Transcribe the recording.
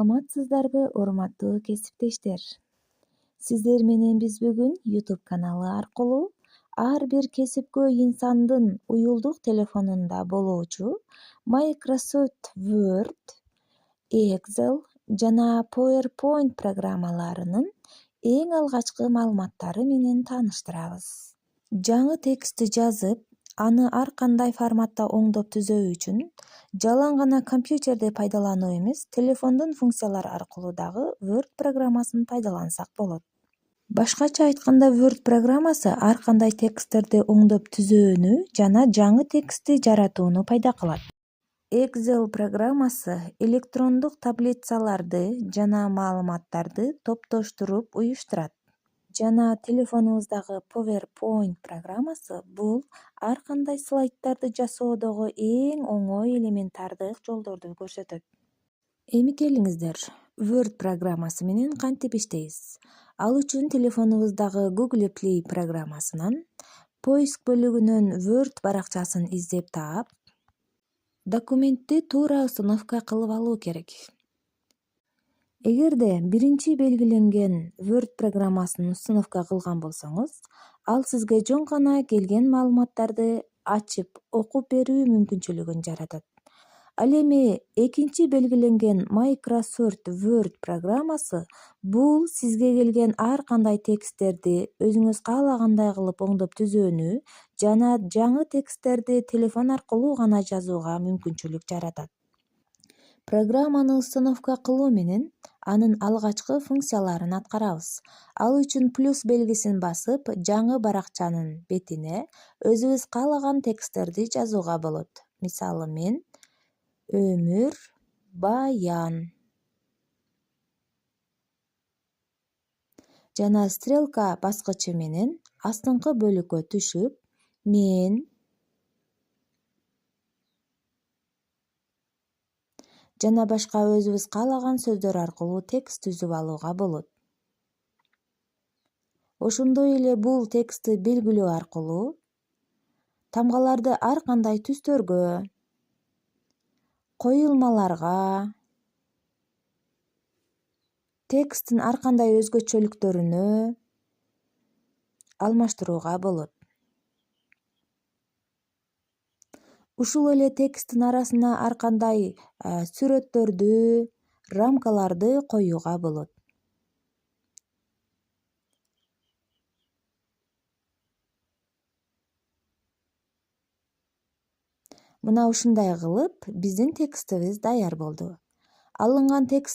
Саламатсыздарбы, урматтуу кесиптештер. Сиздер менен биз бүгүн YouTube каналы аркылуу ар бир кесипкөй инсандын уюлдук телефонунда болуучу Microsoft Word, Excel жана PowerPoint программаларынын эң алгачкы маалыматтары менен тааныштырабыз. Жаңы текстти жазып, аны ар кандай форматта оңдоп түзөө үчүн жалаң гана компьютерди пайдалануу эмес, телефондун функциялары аркылуу дагы Word программасын пайдалансак болот. Башкача айтканда, Word программасы ар кандай тексттерди оңдоп түзүүнү жана жаңы текстти жаратууну пайда кылат. Excel программасы электрондук таблицаларды жана маалыматтарды топтоштуруп уюштурат. Жана телефонубуздагы PowerPoint программасы бул ар кандай слайддарды жасоодогу эң оңой элементардык жолдорду көрсөтөт. Эми келиңиздер, Word программасы менен кантип иштейбиз? Ал үчүн телефонубуздагы Google Play программасынан поиск бөлүгүнөн Word баракчасын издеп таап, документти туура установка кылып алуу керек. Эгерде биринчи белгиленген Word программасын установка кылган болсоңуз, ал сизге жөн гана келген маалыматтарды ачып, окуп берүү мүмкүнчүлүгүн жаратат. Ал эми экинчи белгиленген Microsoft Word программасы бул сизге келген ар кандай тексттерди өзүңүз каалагандай кылып оңдоп түзүүнү жана жаңы тексттерди телефон аркылуу гана жазууга мүмкүнчүлүк жаратат. Программаны установка кылуу менен анын алгачкы функцияларын аткарабыз. Ал үчүн плюс белгисин басып, жаңы баракчанын бетине өзүбүз каалаган тексттерди жазууга болот. Мисалы мен өмүр, баян. Жана стрелка баскычы менен астыңкы бөлүккө түшүп, мен жана башка өзүбүз каалаган сөздөр аркылуу текст түзүп алууга болот. Ошондой эле бул текстти белгилөө аркылуу тамгаларды ар кандай түстөргө, коюлмаларга, тексттин ар кандай өзгөчөлүктөрүнө алмаштырууга болот. Ушул эле тексттин арасына ар кандай сүрөттөрдү, рамкаларды коюуга болот. Мына ушундай кылып, биздин текстибиз даяр болду. Алынган текст